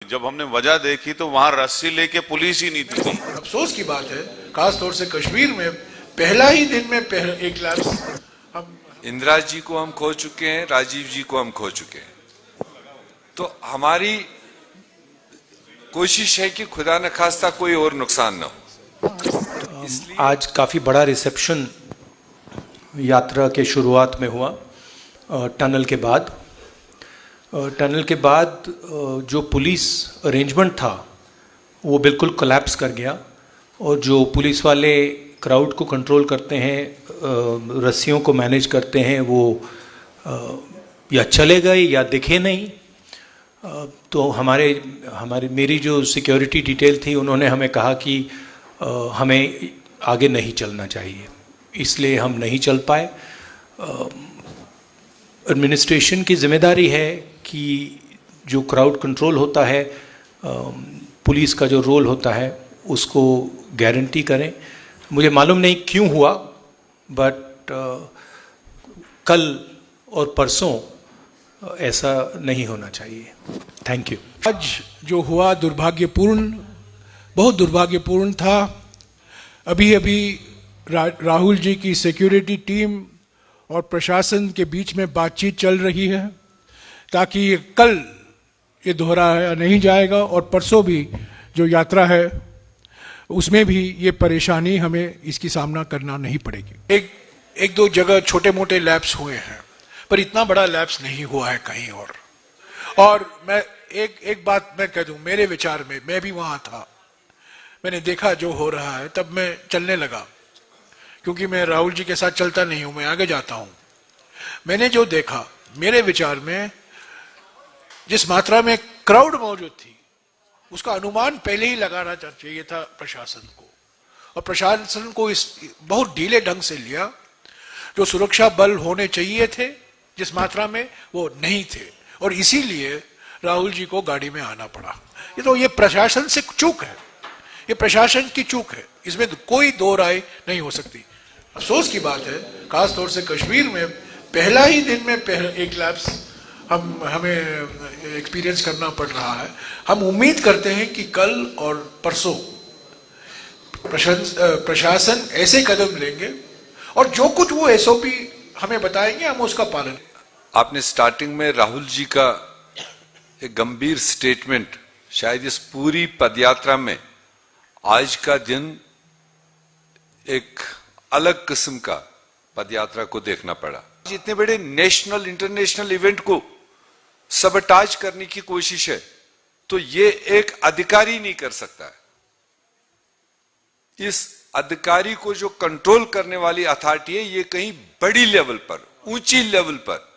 जब हमने वजह देखी तो वहां रस्सी लेके पुलिस ही नहीं थी। अफसोस की बात है, खास तौर से कश्मीर में पहला ही दिन में एक लैप्स हम इंदिरा जी को हम खो चुके हैं, राजीव जी को हम खो चुके हैं। तो हमारी कोशिश है कि खुदा न खास्ता कोई और नुकसान न हो। आज काफ़ी बड़ा रिसेप्शन यात्रा के शुरुआत में हुआ। टनल के बाद जो पुलिस अरेंजमेंट था वो बिल्कुल कोलैप्स कर गया, और जो पुलिस वाले क्राउड को कंट्रोल करते हैं, रस्सियों को मैनेज करते हैं, वो या चले गए या दिखे नहीं। तो मेरी जो सिक्योरिटी डिटेल थी, उन्होंने हमें कहा कि हमें आगे नहीं चलना चाहिए, इसलिए हम नहीं चल पाए। एडमिनिस्ट्रेशन की जिम्मेदारी है कि जो क्राउड कंट्रोल होता है, पुलिस का जो रोल होता है, उसको गारंटी करें। मुझे मालूम नहीं क्यों हुआ, बट कल और परसों ऐसा नहीं होना चाहिए। Thank you. आज जो हुआ बहुत दुर्भाग्यपूर्ण था। अभी राहुल जी की सिक्योरिटी टीम और प्रशासन के बीच में बातचीत चल रही है ताकि कल ये दोहराया नहीं जाएगा, और परसों भी जो यात्रा है उसमें भी ये परेशानी हमें इसकी सामना करना नहीं पड़ेगी। एक दो जगह छोटे मोटे लैप्स हुए हैं, पर इतना बड़ा लैप्स नहीं हुआ है कहीं और मैं एक बात मैं कह दूं, मेरे विचार में, मैं भी वहां था, मैंने देखा जो हो रहा है, तब मैं चलने लगा, क्योंकि मैं राहुल जी के साथ चलता नहीं हूं, मैं आगे जाता हूं। मैंने जो देखा, मेरे विचार में जिस मात्रा में क्राउड मौजूद थी, उसका अनुमान पहले ही लगाना चाहिए था प्रशासन को, और प्रशासन को इस बहुत ढीले ढंग से लिया। जो सुरक्षा बल होने चाहिए थे जिस मात्रा में, वो नहीं थे, और इसीलिए राहुल जी को गाड़ी में आना पड़ा। ये प्रशासन से चूक है, ये प्रशासन की चूक है, इसमें कोई दो राय नहीं हो सकती। अफसोस की बात है, खास तौर से कश्मीर में पहला ही दिन में एक लैप्स हमें एक्सपीरियंस करना पड़ रहा है। हम उम्मीद करते हैं कि कल और परसों प्रशासन ऐसे कदम लेंगे, और जो कुछ वो एसओपी हमें बताएंगे, हम उसका पालन। आपने स्टार्टिंग में राहुल जी का एक गंभीर स्टेटमेंट, शायद इस पूरी पदयात्रा में आज का दिन एक अलग किस्म का पदयात्रा को देखना पड़ा। इतने बड़े नेशनल इंटरनेशनल इवेंट को सबटाज करने की कोशिश है, तो ये एक अधिकारी नहीं कर सकता है। इस अधिकारी को जो कंट्रोल करने वाली अथॉरिटी है, ये कहीं बड़ी लेवल पर, ऊंची लेवल पर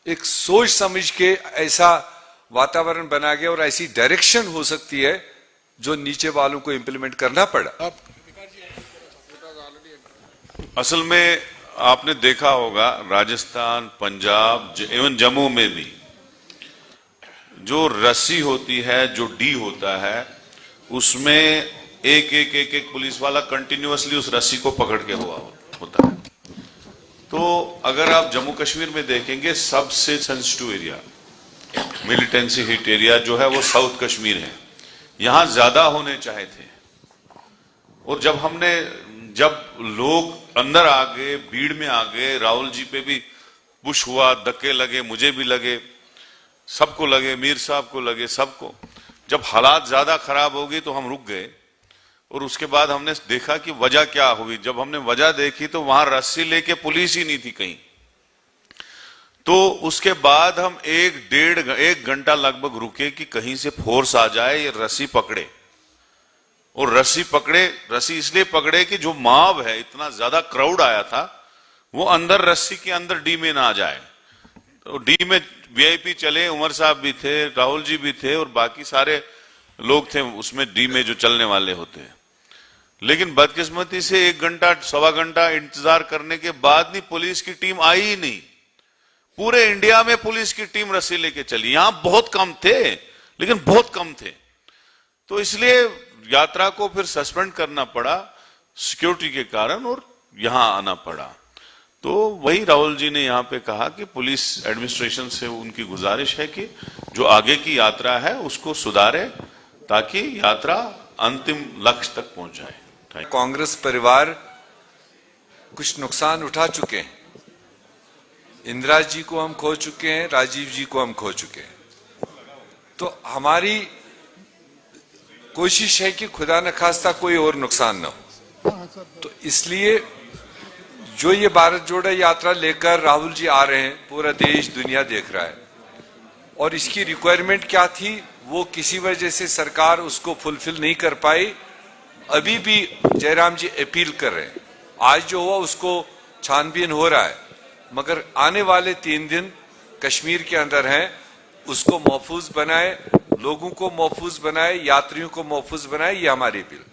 एक सोच समझ के ऐसा वातावरण बना गया, और ऐसी डायरेक्शन हो सकती है जो नीचे वालों को इंप्लीमेंट करना पड़ा। असल में आपने देखा होगा, राजस्थान, पंजाब, इवन जम्मू में भी जो रस्सी होती है, जो डी होता है, उसमें एक पुलिस वाला कंटिन्यूअसली उस रस्सी को पकड़ के होता है। तो अगर आप जम्मू कश्मीर में देखेंगे, सबसे sensitive area, militancy hit area जो है, वो साउथ कश्मीर है। यहां ज्यादा होने चाहे थे, और जब लोग अंदर आ गए, भीड़ में आ गए, राहुल जी पे भी पुश हुआ, धक्के लगे, मुझे भी लगे, सबको लगे, मीर साहब को लगे, सबको। जब हालात ज्यादा खराब हो गई तो हम रुक गए, और उसके बाद हमने देखा कि वजह क्या हुई। जब हमने वजह देखी तो वहां रस्सी लेके पुलिस ही नहीं थी कहीं। तो उसके बाद हम एक घंटा लगभग रुके कि कहीं से फोर्स आ जाए, ये रस्सी पकड़े। और रस्सी इसलिए पकड़े कि जो माव है, इतना ज्यादा क्राउड आया था, वो अंदर रस्सी के अंदर डी में ना आ जाए। तो डी में वीआईपी चले, उमर साहब भी थे, राहुल जी भी थे, और बाकी सारे लोग थे उसमें डी में जो चलने वाले होते हैं। लेकिन बदकिस्मती से 1 घंटा, सवा घंटा इंतजार करने के बाद भी पुलिस की टीम आई ही नहीं। पूरे इंडिया में पुलिस की टीम रस्सी लेके चली, यहां बहुत कम थे, लेकिन बहुत कम थे। तो इसलिए यात्रा को फिर सस्पेंड करना पड़ा सिक्योरिटी के कारण, और यहां आना पड़ा। तो वही राहुल जी ने यहाँ पे कहा कि पुलिस एडमिनिस्ट्रेशन से उनकी गुजारिश है कि जो आगे की यात्रा है उसको सुधारे ताकि यात्रा अंतिम लक्ष्य तक पहुंच जाए। कांग्रेस परिवार कुछ नुकसान उठा चुके हैं। इंदिरा जी को हम खो चुके हैं, राजीव जी को हम खो चुके हैं। तो हमारी कोशिश है कि खुदा न खास्ता कोई और नुकसान न हो। तो इसलिए जो ये भारत जोड़ो यात्रा लेकर राहुल जी आ रहे हैं, पूरा देश दुनिया देख रहा है, और इसकी रिक्वायरमेंट क्या थी वो किसी वजह से सरकार उसको फुलफिल नहीं कर पाई। अभी भी जयराम जी अपील कर रहे हैं। आज जो हुआ उसको छानबीन हो रहा है, मगर आने वाले 3 दिन कश्मीर के अंदर हैं, उसको महफूज बनाए, लोगों को महफूज बनाए, यात्रियों को महफूज बनाए, ये हमारी अपील।